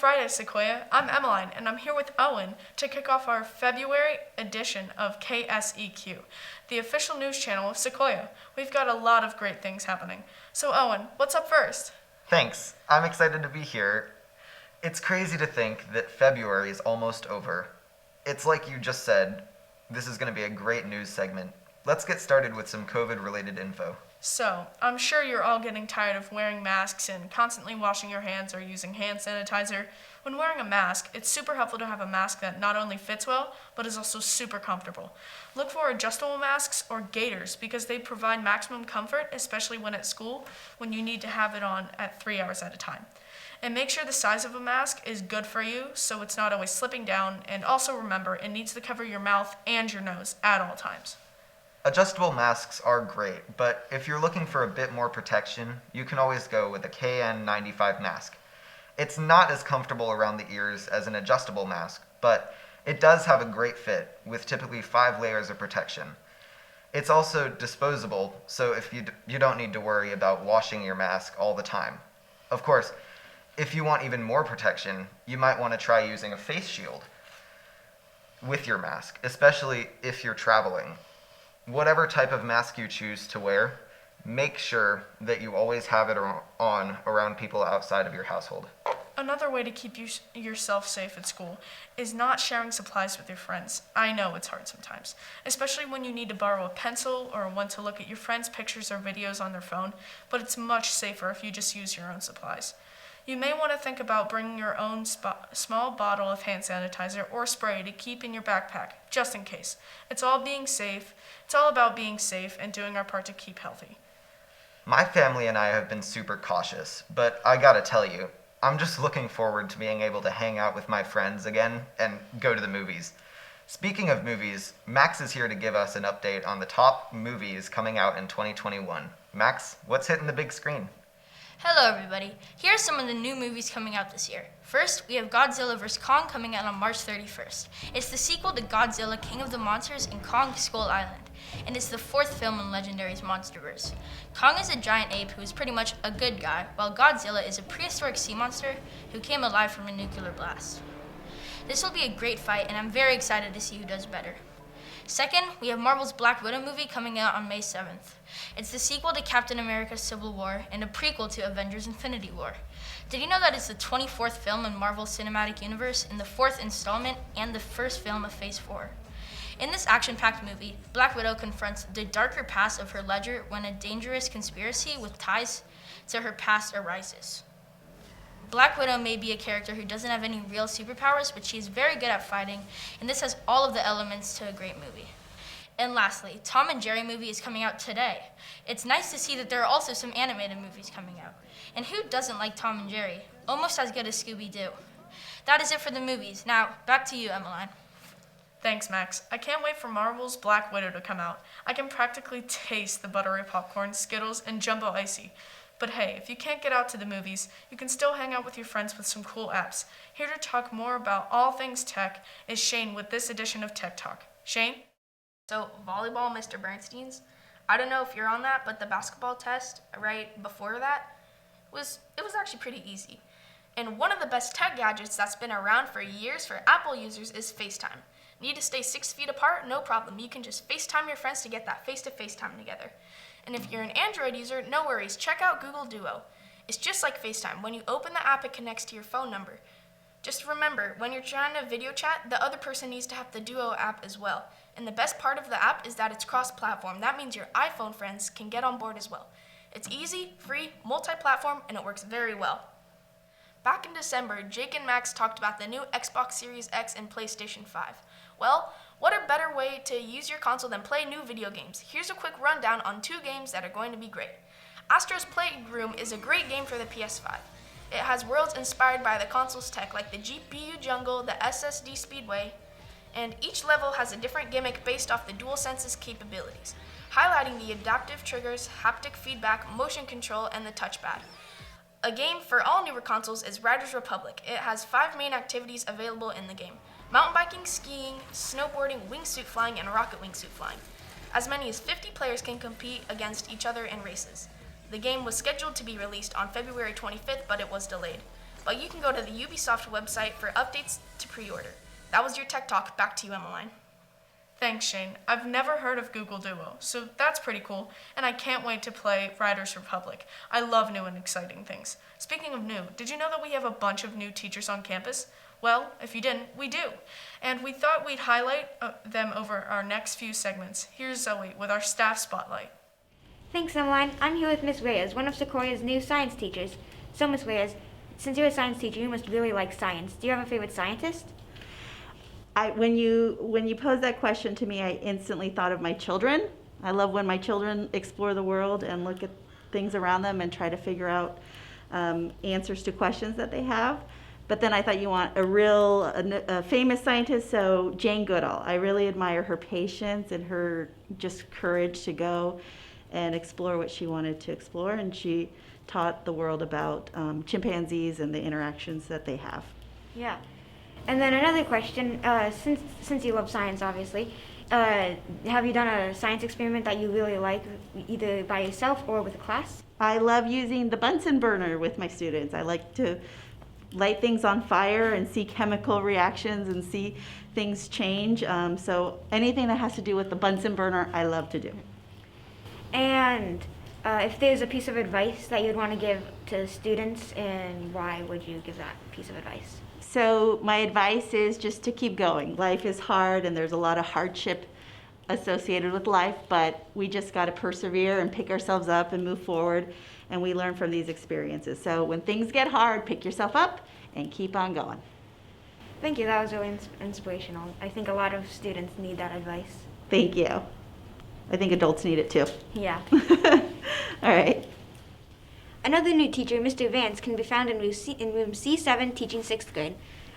Friday, Sequoia. I'm Emmeline, and I'm here with Owen to kick off our February edition of KSEQ, the official news channel of Sequoia. We've got a lot of great things happening. So, Owen, what's up first? Thanks. I'm excited to be here. It's crazy to think that February is almost over. It's like you just said, this is going to be a great news segment. Let's get started with some COVID-related info. So, I'm sure you're all getting tired of wearing masks and constantly washing your hands or using hand sanitizer. When wearing a mask, it's super helpful to have a mask that not only fits well, but is also super comfortable. Look for adjustable masks or gaiters because they provide maximum comfort, especially when at school, when you need to have it on at 3 hours at a time. And make sure the size of a mask is good for you so it's not always slipping down, and also remember it needs to cover your mouth and your nose at all times. Adjustable masks are great, but if you're looking for a bit more protection, you can always go with a KN95 mask. It's not as comfortable around the ears as an adjustable mask, but it does have a great fit with typically 5 layers of protection. It's also disposable, so if you don't need to worry about washing your mask all the time. Of course, if you want even more protection, you might want to try using a face shield with your mask, especially if you're traveling. Whatever type of mask you choose to wear, make sure that you always have it on around people outside of your household. Another way to keep yourself safe at school is not sharing supplies with your friends. I know it's hard sometimes, especially when you need to borrow a pencil or want to look at your friends' pictures or videos on their phone, but it's much safer if you just use your own supplies. You may want to think about bringing your own small bottle of hand sanitizer or spray to keep in your backpack, just in case. It's all about being safe and doing our part to keep healthy. My family and I have been super cautious, but I gotta tell you, I'm just looking forward to being able to hang out with my friends again and go to the movies. Speaking of movies, Max is here to give us an update on the top movies coming out in 2021. Max, what's hitting the big screen? Hello everybody, here are some of the new movies coming out this year. First, we have Godzilla vs. Kong coming out on March 31st. It's the sequel to Godzilla King of the Monsters and Kong Skull Island, and it's the 4th film in Legendary's Monsterverse. Kong is a giant ape who is pretty much a good guy, while Godzilla is a prehistoric sea monster who came alive from a nuclear blast. This will be a great fight, and I'm very excited to see who does better. Second, we have Marvel's Black Widow movie coming out on May 7th. It's the sequel to Captain America Civil War and a prequel to Avengers Infinity War. Did you know that it's the 24th film in Marvel's Cinematic Universe and the 4th installment and the first film of Phase 4? In this action-packed movie, Black Widow confronts the darker past of her ledger when a dangerous conspiracy with ties to her past arises. Black Widow may be a character who doesn't have any real superpowers, but she is very good at fighting, and this has all of the elements to a great movie. And lastly, Tom and Jerry movie is coming out today. It's nice to see that there are also some animated movies coming out. And who doesn't like Tom and Jerry? Almost as good as Scooby-Doo. That is it for the movies. Now, back to you, Emmeline. Thanks, Max. I can't wait for Marvel's Black Widow to come out. I can practically taste the buttery popcorn, Skittles, and Jumbo Icy. But hey, if you can't get out to the movies, you can still hang out with your friends with some cool apps. Here to talk more about all things tech is Shane with this edition of Tech Talk. Shane? So, volleyball, Mr. Bernstein's, I don't know if you're on that, but the basketball test right before that was actually pretty easy. And one of the best tech gadgets that's been around for years for Apple users is FaceTime. Need to stay 6 feet apart? No problem. You can just FaceTime your friends to get that face-to-face time together. And if you're an Android user, no worries. Check out Google Duo. It's just like FaceTime. When you open the app, it connects to your phone number. Just remember, when you're trying to video chat, the other person needs to have the Duo app as well. And the best part of the app is that it's cross-platform. That means your iPhone friends can get on board as well. It's easy, free, multi-platform, and it works very well. Back in December, Jake and Max talked about the new Xbox Series X and PlayStation 5. Well, what a better way to use your console than play new video games? Here's a quick rundown on 2 games that are going to be great. Astro's Playroom is a great game for the PS5. It has worlds inspired by the console's tech, like the GPU jungle, the SSD speedway, and each level has a different gimmick based off the DualSense's capabilities, highlighting the adaptive triggers, haptic feedback, motion control, and the touchpad. A game for all newer consoles is Riders Republic. It has 5 main activities available in the game: mountain biking, skiing, snowboarding, wingsuit flying, and rocket wingsuit flying. As many as 50 players can compete against each other in races. The game was scheduled to be released on February 25th, but it was delayed. but you can go to the Ubisoft website for updates to pre-order. That was your Tech Talk. Back to you, Emmeline. Thanks, Shane. I've never heard of Google Duo, so that's pretty cool, and I can't wait to play Riders Republic. I love new and exciting things. Speaking of new, did you know that we have a bunch of new teachers on campus? Well, if you didn't, we do. And we thought we'd highlight them over our next few segments. Here's Zoe with our staff spotlight. Thanks, Emmeline. I'm here with Miss Reyes, one of Sequoia's new science teachers. So, Miss Reyes, since you're a science teacher, you must really like science. Do you have a favorite scientist? When you posed that question to me, I instantly thought of my children. I love when my children explore the world and look at things around them and try to figure out answers to questions that they have. But then I thought you want a famous scientist, so Jane Goodall. I really admire her patience and her just courage to go and explore what she wanted to explore, and she taught the world about chimpanzees and the interactions that they have. Yeah. And then another question, since you love science, obviously, have you done a science experiment that you really like, either by yourself or with a class? I love using the Bunsen burner with my students. I like to light things on fire and see chemical reactions and see things change. So anything that has to do with the Bunsen burner, I love to do. And if there's a piece of advice that you'd want to give to students, and why would you give that piece of advice? So my advice is just to keep going. Life is hard and there's a lot of hardship associated with life, but we just got to persevere and pick ourselves up and move forward, and we learn from these experiences. So when things get hard, pick yourself up and keep on going. Thank you, that was really inspirational. I think a lot of students need that advice. Thank you. I think adults need it too. Yeah. All right. Another new teacher, Mr. Vance, can be found in room C7 teaching 6th grade.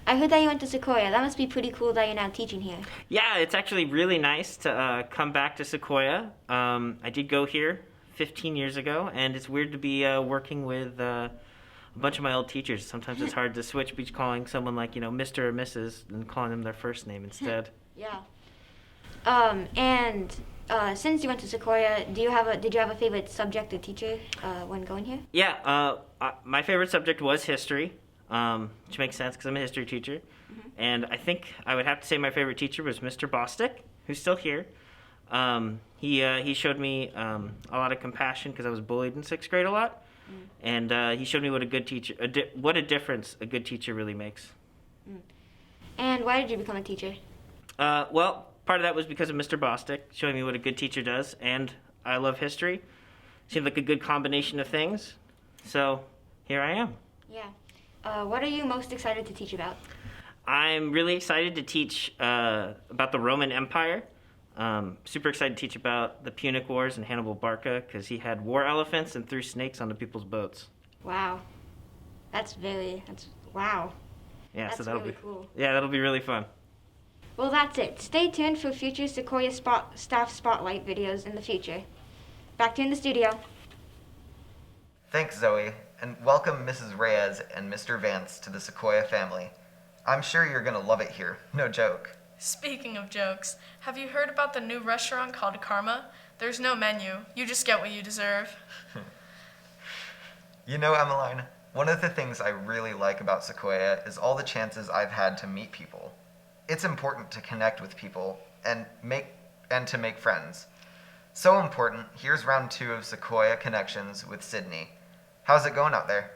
I heard that you went to Sequoia. That must be pretty cool that you're now teaching here. Yeah, it's actually really nice to come back to Sequoia. I did go here 15 years ago, and it's weird to be working with a bunch of my old teachers. Sometimes it's hard to switch between calling someone like, Mr. or Mrs. and calling them their first name instead. Yeah. Since you went to Sequoia, did you have a favorite subject or teacher when going here? Yeah, my favorite subject was history, which makes sense because I'm a history teacher. Mm-hmm. And I think I would have to say my favorite teacher was Mr. Bostic, who's still here. He showed me a lot of compassion because I was bullied in 6th grade a lot. Mm. And he showed me what a good teacher, what a difference a good teacher really makes. Mm. And why did you become a teacher? Well, part of that was because of Mr. Bostic showing me what a good teacher does, and I love history. Seemed like a good combination of things, so here I am. Yeah. What are you most excited to teach about? I'm really excited to teach about the Roman Empire. Super excited to teach about the Punic Wars and Hannibal Barca, because he had war elephants and threw snakes onto people's boats. Wow. Wow. Yeah, that's so that'll really be cool. Yeah, that'll be really fun. Well, that's it. Stay tuned for future Sequoia staff spotlight videos in the future. Back to you in the studio. Thanks, Zoe, and welcome Mrs. Reyes and Mr. Vance to the Sequoia family. I'm sure you're going to love it here. No joke. Speaking of jokes, have you heard about the new restaurant called Karma? There's no menu. You just get what you deserve. Emmeline, one of the things I really like about Sequoia is all the chances I've had to meet people. It's important to connect with people and to make friends. So important, here's round 2 of Sequoia Connections with Sydney. How's it going out there?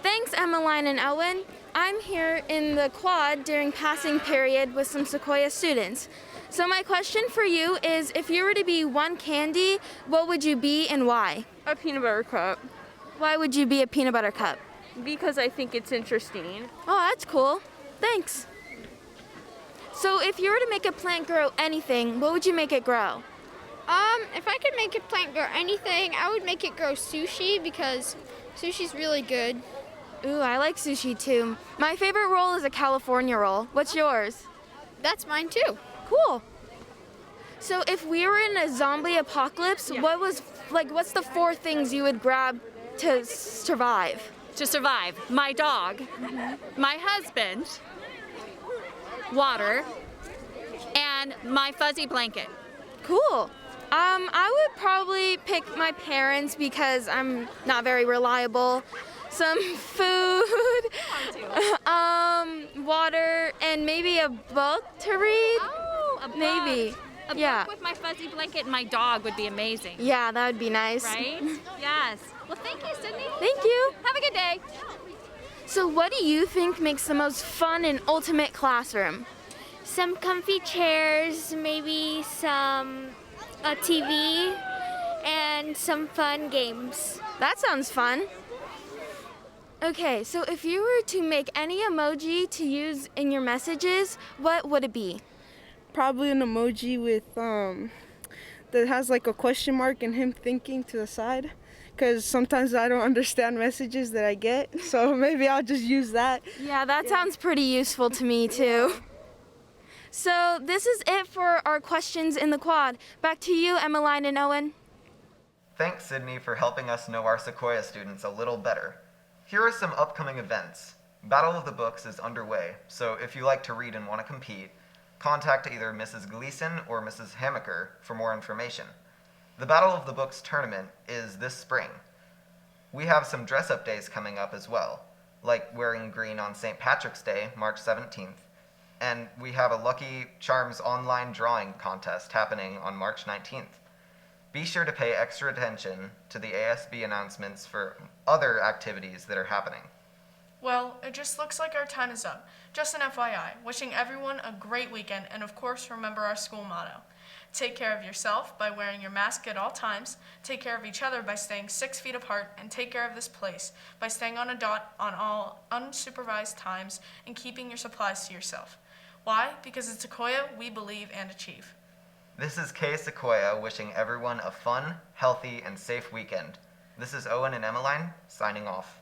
Thanks, Emmeline and Elwin. I'm here in the quad during passing period with some Sequoia students. So my question for you is, if you were to be one candy, what would you be and why? A peanut butter cup. Why would you be a peanut butter cup? Because I think it's interesting. Oh, that's cool. Thanks. So if you were to make a plant grow anything, what would you make it grow? If I could make a plant grow anything, I would make it grow sushi because sushi's really good. Ooh, I like sushi too. My favorite roll is a California roll. What's yours? That's mine too. Cool. So if we were in a zombie apocalypse, what's the 4 things you would grab to survive? To survive, my dog, my husband, water, and my fuzzy blanket. Cool. I would probably pick my parents because I'm not very reliable. Some food, Water and maybe a book to read. Oh, a book. Maybe. A Yeah. book with my fuzzy blanket and my dog would be amazing. Yeah, that would be nice. Right? Yes. Well, thank you, Sydney. Thank you. Have a good day. So what do you think makes the most fun and ultimate classroom? Some comfy chairs, maybe a TV, and some fun games. That sounds fun. Okay, so if you were to make any emoji to use in your messages, what would it be? Probably an emoji with that has like a question mark and him thinking to the side, because sometimes I don't understand messages that I get, so maybe I'll just use that. Yeah, that sounds pretty useful to me too. So this is it for our questions in the quad. Back to you, Emmeline and Owen. Thanks, Sydney, for helping us know our Sequoia students a little better. Here are some upcoming events. Battle of the Books is underway, so if you like to read and want to compete, contact either Mrs. Gleason or Mrs. Hamaker for more information. The Battle of the Books tournament is this spring. We have some dress-up days coming up as well, like wearing green on St. Patrick's Day, March 17th, and we have a Lucky Charms online drawing contest happening on March 19th. Be sure to pay extra attention to the ASB announcements for other activities that are happening. Well, it just looks like our time is up. Just an FYI, wishing everyone a great weekend, and of course remember our school motto. Take care of yourself by wearing your mask at all times, take care of each other by staying 6 feet apart, and take care of this place by staying on a dot on all unsupervised times and keeping your supplies to yourself. Why? Because at Sequoia, we believe and achieve. This is Sequoia wishing everyone a fun, healthy, and safe weekend. This is Owen and Emmeline signing off.